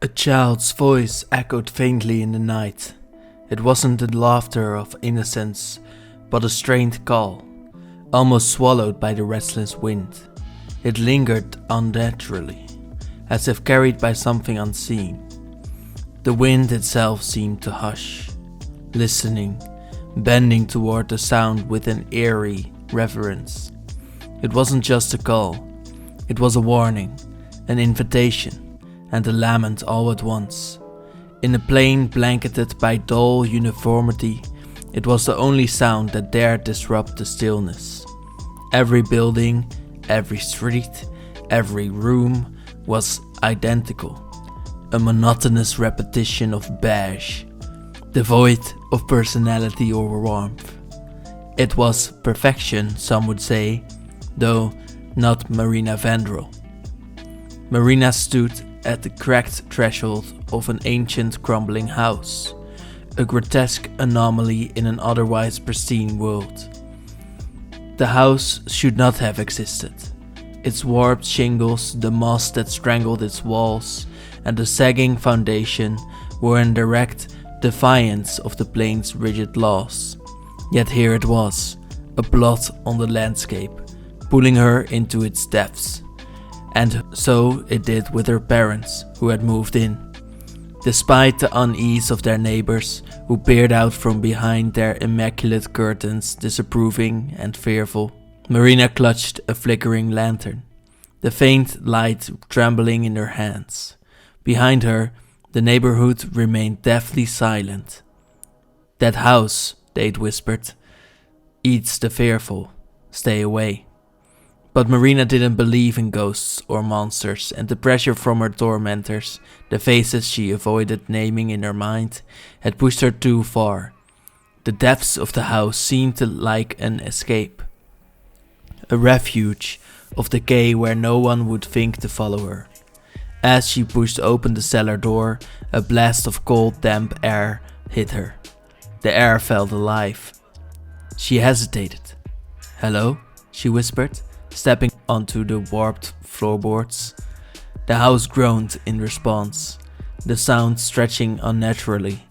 A child's voice echoed faintly in the night. It wasn't the laughter of innocence, but a strained call, almost swallowed by the restless wind. It lingered unnaturally, as if carried by something unseen. The wind itself seemed to hush, listening, bending toward the sound with an eerie reverence. It wasn't just a call, it was a warning, an invitation, and a lament all at once. In a plain blanketed by dull uniformity, it was the only sound that dared disrupt the stillness. Every building, every street, every room was identical, a monotonous repetition of beige, devoid of personality or warmth. It was perfection, some would say, though not Marina Vandrel. Marina stood at the cracked threshold of an ancient crumbling house, a grotesque anomaly in an otherwise pristine world. The house should not have existed. Its warped shingles, the moss that strangled its walls, and the sagging foundation were in direct defiance of the plane's rigid laws. Yet here it was, a blot on the landscape, pulling her into its depths. And so it did with her parents, who had moved in. Despite the unease of their neighbors, who peered out from behind their immaculate curtains, disapproving and fearful, Marina clutched a flickering lantern, the faint light trembling in her hands. Behind her, the neighborhood remained deathly silent. "That house," they'd whispered, "eats the fearful. Stay away." But Marina didn't believe in ghosts or monsters, and the pressure from her tormentors, the faces she avoided naming in her mind, had pushed her too far. The depths of the house seemed like an escape, a refuge of decay where no one would think to follow her. As she pushed open the cellar door, a blast of cold, damp air hit her. The air felt alive. She hesitated. "Hello?" she whispered, stepping onto the warped floorboards. The house groaned in response, the sound stretching unnaturally,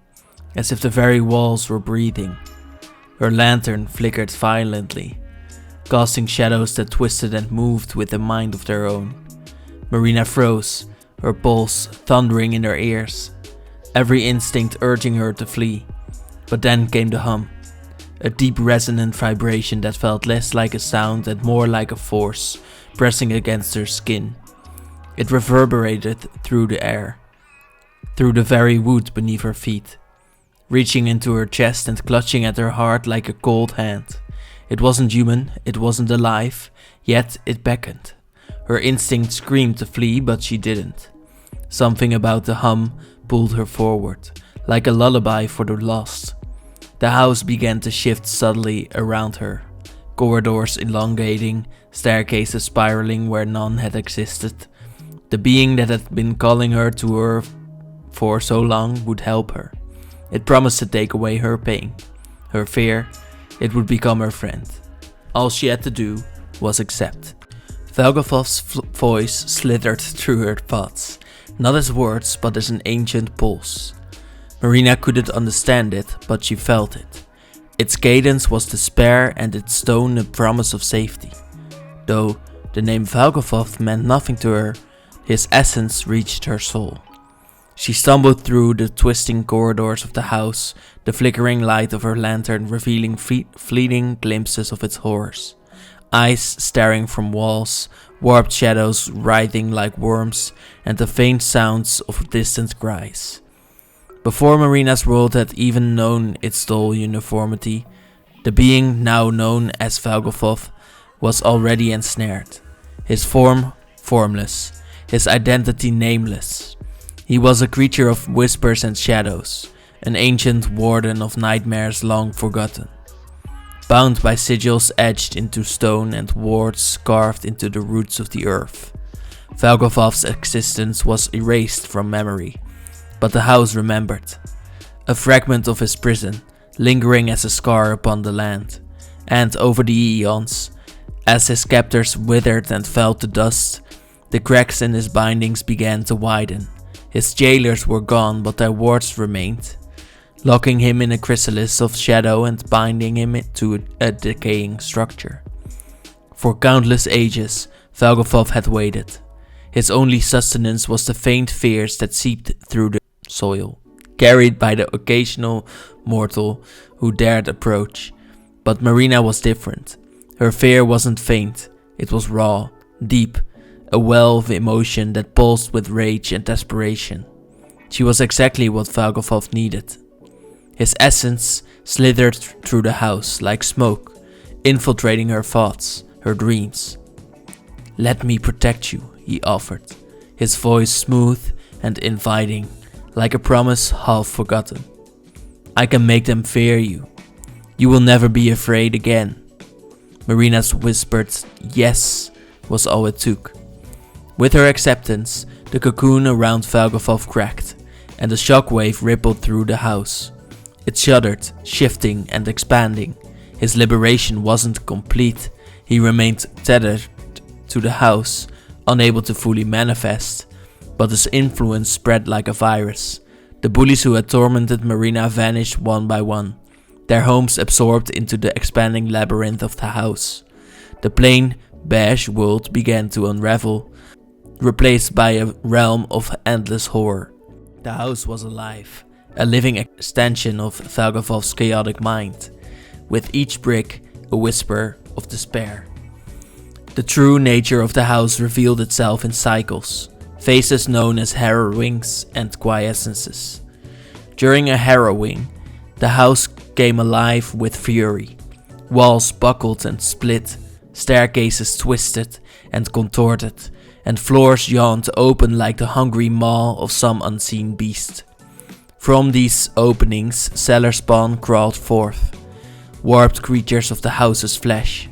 as if the very walls were breathing. Her lantern flickered violently, casting shadows that twisted and moved with a mind of their own. Marina froze, her pulse thundering in her ears, every instinct urging her to flee. But then came the hum. A deep resonant vibration that felt less like a sound and more like a force pressing against her skin. It reverberated through the air, through the very wood beneath her feet, reaching into her chest and clutching at her heart like a cold hand. It wasn't human, it wasn't alive, yet it beckoned. Her instinct screamed to flee, but she didn't. Something about the hum pulled her forward, like a lullaby for the lost. The house began to shift subtly around her, corridors elongating, staircases spiraling where none had existed. The being that had been calling her to her for so long would help her. It promised to take away her pain, her fear. It would become her friend. All she had to do was accept. Valgavoth's voice slithered through her thoughts, not as words but as an ancient pulse. Marina couldn't understand it, but she felt it. Its cadence was despair and its tone a promise of safety. Though the name Valgavoth meant nothing to her, his essence reached her soul. She stumbled through the twisting corridors of the house, the flickering light of her lantern revealing fleeting glimpses of its horrors. Eyes staring from walls, warped shadows writhing like worms, and the faint sounds of distant cries. Before Marina's world had even known its dull uniformity, the being now known as Valgavoth was already ensnared. His form formless, his identity nameless. He was a creature of whispers and shadows, an ancient warden of nightmares long forgotten. Bound by sigils etched into stone and wards carved into the roots of the earth, Valgavoth's existence was erased from memory. But the house remembered, a fragment of his prison, lingering as a scar upon the land, and over the eons, as his captors withered and fell to dust, the cracks in his bindings began to widen, His jailers were gone, but their wards remained, locking him in a chrysalis of shadow and binding him to a decaying structure. For countless ages, Valgavoth had waited. His only sustenance was the faint fears that seeped through the soil, carried by the occasional mortal who dared approach. But Marina was different. Her fear wasn't faint, it was raw, deep, a well of emotion that pulsed with rage and desperation. She was exactly what Valgavoth needed. His essence slithered through the house like smoke, infiltrating her thoughts, her dreams. "Let me protect you," he offered, his voice smooth and inviting, like a promise half forgotten. "I can make them fear you. You will never be afraid again." Marina's whispered yes was all it took. With her acceptance, the cocoon around Valgavoth cracked, and a shockwave rippled through the house. It shuddered, shifting and expanding. His liberation wasn't complete. He remained tethered to the house, unable to fully manifest, but his influence spread like a virus. The bullies who had tormented Marina vanished one by one, their homes absorbed into the expanding labyrinth of the house. The plain, beige world began to unravel, replaced by a realm of endless horror. The house was alive, a living extension of Valgavoth's chaotic mind, with each brick a whisper of despair. The true nature of the house revealed itself in cycles, phases known as harrowings and quiescences. During a harrowing, the house came alive with fury. Walls buckled and split, staircases twisted and contorted, and floors yawned open like the hungry maw of some unseen beast. From these openings, cellar spawn crawled forth, warped creatures of the house's flesh,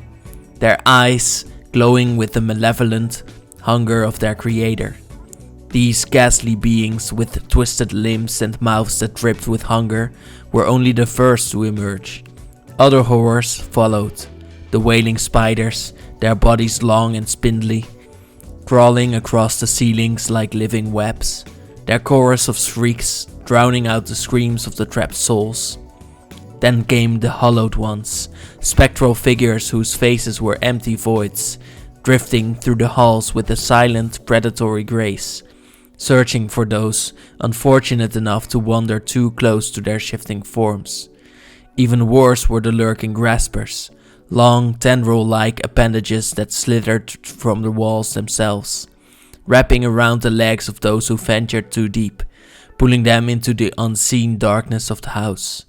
their eyes glowing with the malevolent hunger of their creator. These ghastly beings with twisted limbs and mouths that dripped with hunger were only the first to emerge. Other horrors followed, the wailing spiders, their bodies long and spindly, crawling across the ceilings like living webs, their chorus of shrieks drowning out the screams of the trapped souls. Then came the hollowed ones, spectral figures whose faces were empty voids, drifting through the halls with a silent, predatory grace, searching for those unfortunate enough to wander too close to their shifting forms. Even worse were the lurking graspers, long tendril-like appendages that slithered from the walls themselves, wrapping around the legs of those who ventured too deep, pulling them into the unseen darkness of the house.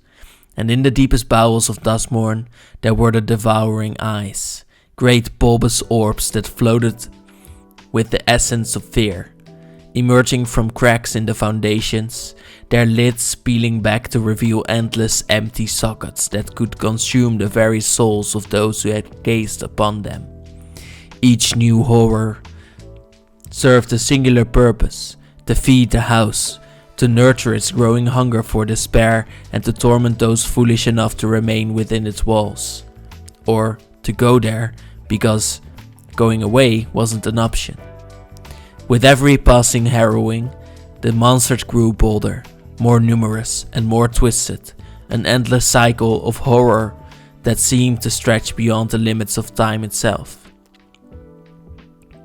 And in the deepest bowels of Duskmorn there were the devouring eyes, great bulbous orbs that floated with the essence of fear, emerging from cracks in the foundations, their lids peeling back to reveal endless empty sockets that could consume the very souls of those who had gazed upon them. Each new horror served a singular purpose: to feed the house, to nurture its growing hunger for despair, and to torment those foolish enough to remain within its walls. Or to go there because going away wasn't an option. With every passing harrowing, the monsters grew bolder, more numerous and more twisted, an endless cycle of horror that seemed to stretch beyond the limits of time itself.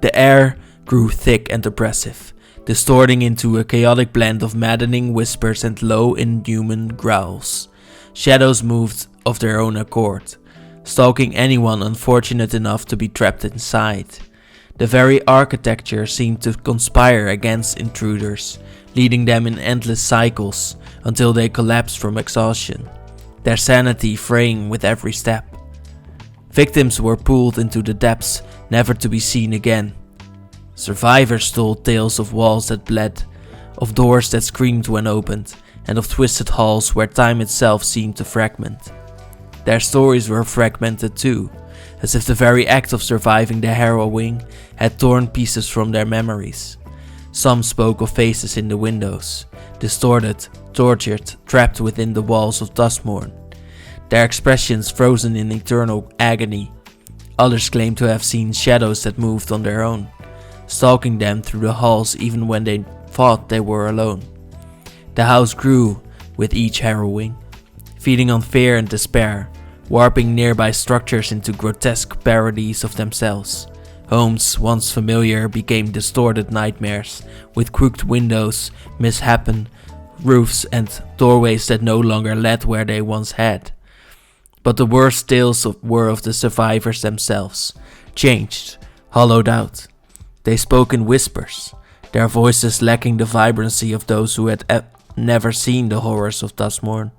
The air grew thick and oppressive, distorting into a chaotic blend of maddening whispers and low, inhuman growls. Shadows moved of their own accord, stalking anyone unfortunate enough to be trapped inside. The very architecture seemed to conspire against intruders, leading them in endless cycles until they collapsed from exhaustion, their sanity fraying with every step. Victims were pulled into the depths, never to be seen again. Survivors told tales of walls that bled, of doors that screamed when opened, and of twisted halls where time itself seemed to fragment. Their stories were fragmented too, as if the very act of surviving the harrowing had torn pieces from their memories. Some spoke of faces in the windows, distorted, tortured, trapped within the walls of Duskmorn, their expressions frozen in eternal agony. Others claimed to have seen shadows that moved on their own, stalking them through the halls even when they thought they were alone. The house grew with each harrowing, feeding on fear and despair, warping nearby structures into grotesque parodies of themselves. Homes once familiar became distorted nightmares, with crooked windows, misshapen roofs and doorways that no longer led where they once had. But the worst tales were of the survivors themselves, changed, hollowed out. They spoke in whispers, their voices lacking the vibrancy of those who had never seen the horrors of Duskmorn.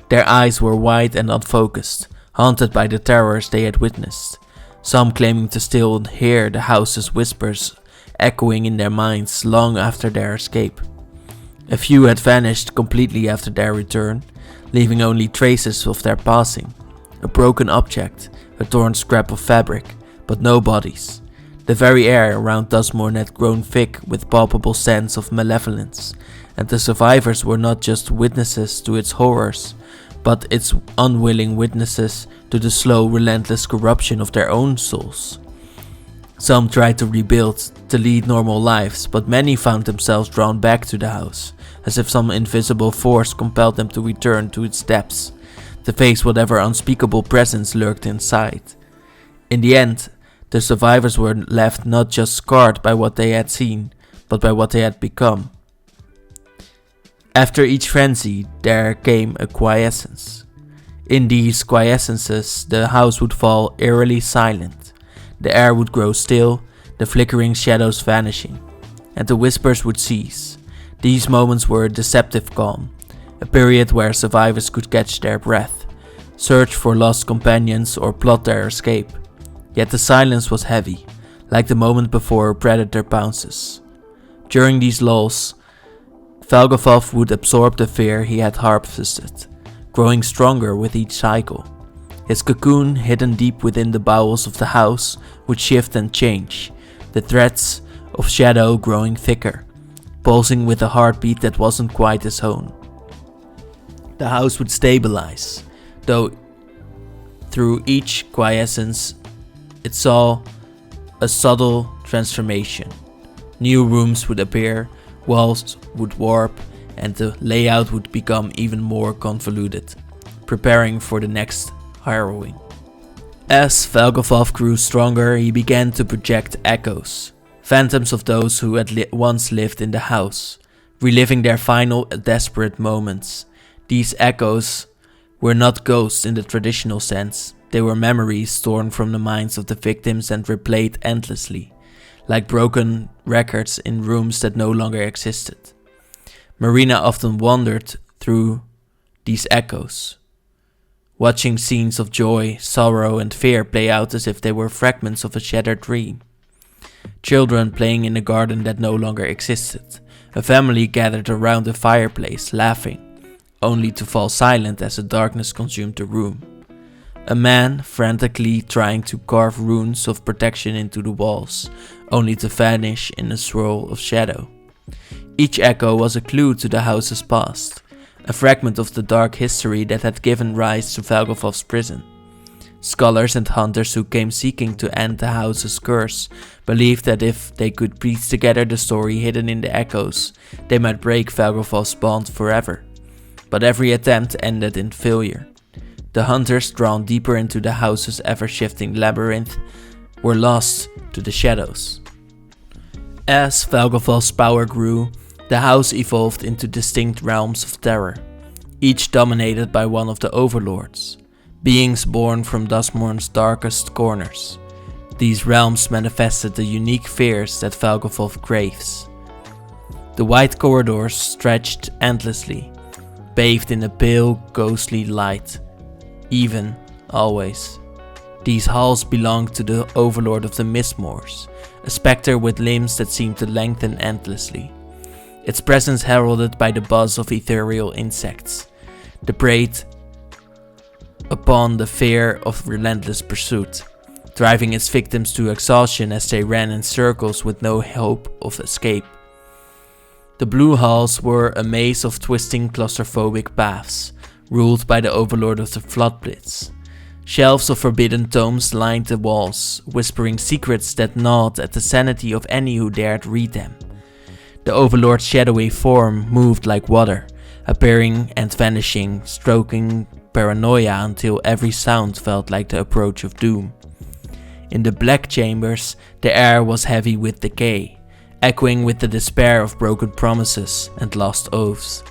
Their eyes were wide and unfocused, haunted by the terrors they had witnessed, some claiming to still hear the house's whispers echoing in their minds long after their escape. A few had vanished completely after their return, leaving only traces of their passing. A broken object, a torn scrap of fabric, but no bodies. The very air around Duskmorn had grown thick with palpable sense of malevolence, and the survivors were not just witnesses to its horrors, but its unwilling witnesses to the slow, relentless corruption of their own souls. Some tried to rebuild, to lead normal lives, but many found themselves drawn back to the house, as if some invisible force compelled them to return to its depths, to face whatever unspeakable presence lurked inside. In the end, the survivors were left not just scarred by what they had seen, but by what they had become. After each frenzy, there came a quiescence. In these quiescences, the house would fall eerily silent. The air would grow still, the flickering shadows vanishing, and the whispers would cease. These moments were a deceptive calm, a period where survivors could catch their breath, search for lost companions or plot their escape. Yet the silence was heavy, like the moment before a predator pounces. During these lulls, Valgavoth would absorb the fear he had harvested, growing stronger with each cycle. His cocoon, hidden deep within the bowels of the house, would shift and change, the threads of shadow growing thicker, pulsing with a heartbeat that wasn't quite his own. The house would stabilize, though through each quiescence it saw a subtle transformation. New rooms would appear, walls would warp, and the layout would become even more convoluted, preparing for the next harrowing. As Valgavoth grew stronger, he began to project echoes, phantoms of those who had once lived in the house, reliving their final desperate moments. These echoes were not ghosts in the traditional sense, they were memories torn from the minds of the victims and replayed endlessly, like broken records in rooms that no longer existed. Marina often wandered through these echoes, watching scenes of joy, sorrow, and fear play out as if they were fragments of a shattered dream. Children playing in a garden that no longer existed, a family gathered around a fireplace, laughing, only to fall silent as the darkness consumed the room. A man frantically trying to carve runes of protection into the walls, only to vanish in a swirl of shadow. Each echo was a clue to the house's past, a fragment of the dark history that had given rise to Valgavoth's prison. Scholars and hunters who came seeking to end the house's curse believed that if they could piece together the story hidden in the echoes, they might break Valgavoth's bond forever. But every attempt ended in failure. The hunters, drawn deeper into the house's ever-shifting labyrinth, were lost to the shadows. As Valgavoth's power grew, the house evolved into distinct realms of terror, each dominated by one of the overlords, beings born from Duskmorn's darkest corners. These realms manifested the unique fears that Valgavoth craves. The wide corridors stretched endlessly, bathed in a pale, ghostly light. Even, always. These halls belonged to the overlord of the Mistmoors, a spectre with limbs that seemed to lengthen endlessly. Its presence heralded by the buzz of ethereal insects, the preyed upon the fear of relentless pursuit, driving its victims to exhaustion as they ran in circles with no hope of escape. The blue halls were a maze of twisting claustrophobic paths, ruled by the overlord of the floodblitz. Shelves of forbidden tomes lined the walls, whispering secrets that gnawed at the sanity of any who dared read them. The overlord's shadowy form moved like water, appearing and vanishing, stroking paranoia until every sound felt like the approach of doom. In the black chambers, the air was heavy with decay, echoing with the despair of broken promises and lost oaths.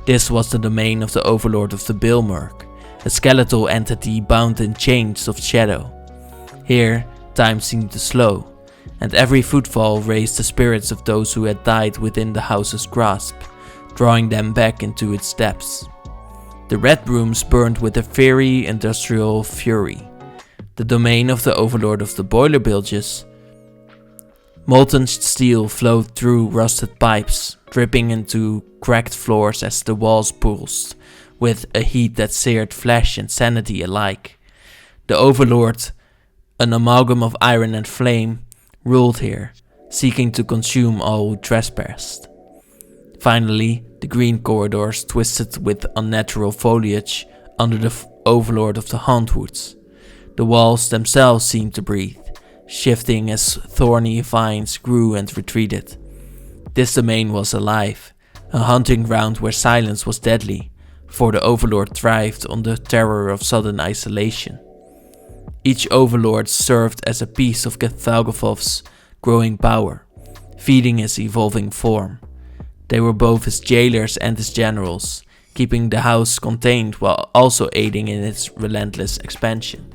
This was the domain of the overlord of the Bilmerk, a skeletal entity bound in chains of shadow. Here, time seemed to slow, and every footfall raised the spirits of those who had died within the house's grasp, drawing them back into its depths. The red rooms burned with a fiery industrial fury. The domain of the overlord of the boiler bilges. Molten steel flowed through rusted pipes, dripping into cracked floors as the walls pulsed, with a heat that seared flesh and sanity alike. The overlord, an amalgam of iron and flame, ruled here, seeking to consume all who trespassed. Finally, the green corridors twisted with unnatural foliage under the overlord of the Hauntwoods. The walls themselves seemed to breathe, shifting as thorny vines grew and retreated. This domain was alive, a hunting ground where silence was deadly, for the overlord thrived on the terror of sudden isolation. Each overlord served as a piece of Valgavoth's growing power, feeding his evolving form. They were both his jailers and his generals, keeping the house contained while also aiding in its relentless expansion.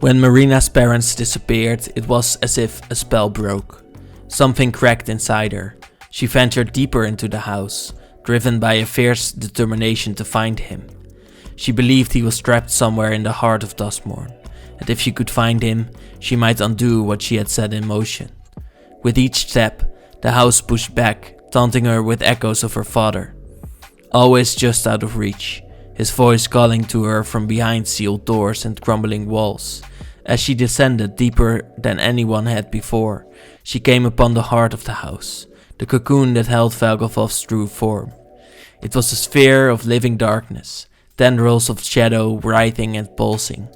When Marina's parents disappeared, it was as if a spell broke. Something cracked inside her. She ventured deeper into the house, driven by a fierce determination to find him. She believed he was trapped somewhere in the heart of Duskmorn, and if she could find him, she might undo what she had set in motion. With each step, the house pushed back, taunting her with echoes of her father. Always just out of reach, his voice calling to her from behind sealed doors and crumbling walls. As she descended deeper than anyone had before, she came upon the heart of the house, the cocoon that held Valgavoth's true form. It was a sphere of living darkness, tendrils of shadow writhing and pulsing.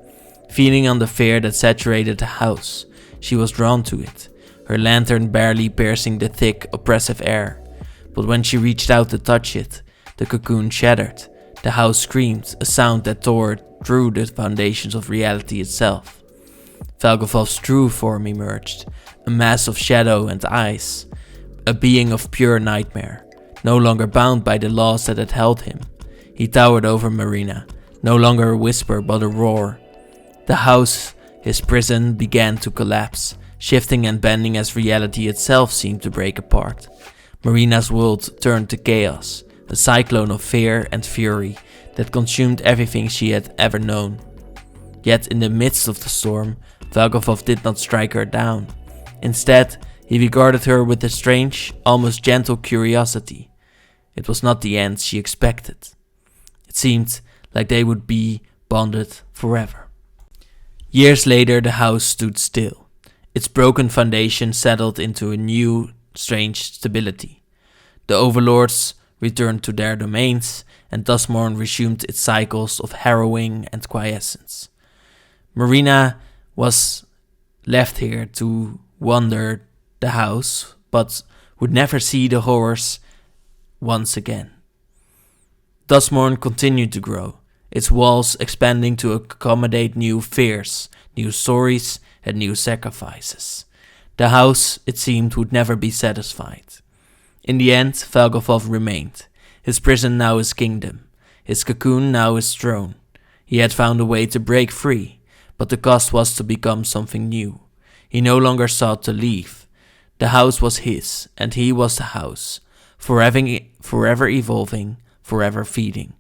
Feeding on the fear that saturated the house, she was drawn to it, her lantern barely piercing the thick, oppressive air. But when she reached out to touch it, the cocoon shattered. The house screamed, a sound that tore through the foundations of reality itself. Valgavoth's true form emerged, a mass of shadow and ice, a being of pure nightmare, no longer bound by the laws that had held him. He towered over Marina, no longer a whisper but a roar. The house, his prison, began to collapse, shifting and bending as reality itself seemed to break apart. Marina's world turned to chaos, a cyclone of fear and fury that consumed everything she had ever known. Yet in the midst of the storm, Valgavoth did not strike her down. Instead, he regarded her with a strange, almost gentle curiosity. It was not the end she expected. It seemed like they would be bonded forever. Years later, the house stood still. Its broken foundation settled into a new, strange stability. The overlords returned to their domains, and Duskmorn resumed its cycles of harrowing and quiescence. Marina was left here to wander the house, but would never see the horrors once again. Duskmorn continued to grow, its walls expanding to accommodate new fears, new stories, and new sacrifices. The house, it seemed, would never be satisfied. In the end, Valgavoth remained, his prison now his kingdom, his cocoon now his throne. He had found a way to break free, but the cost was to become something new. He no longer sought to leave. The house was his, and he was the house, forever evolving, forever feeding.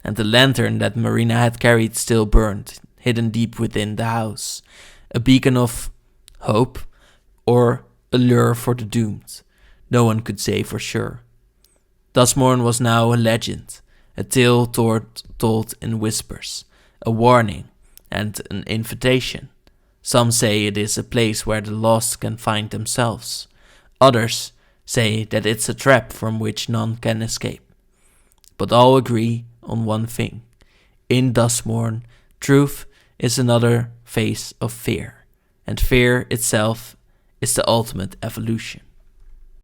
And the lantern that Marina had carried still burned, hidden deep within the house, a beacon of hope or a lure for the doomed. No one could say for sure. Duskmorn was now a legend, a tale told in whispers, a warning and an invitation. Some say it is a place where the lost can find themselves. Others say that it's a trap from which none can escape. But all agree on one thing. In Duskmorn, truth is another face of fear, and fear itself is the ultimate evolution.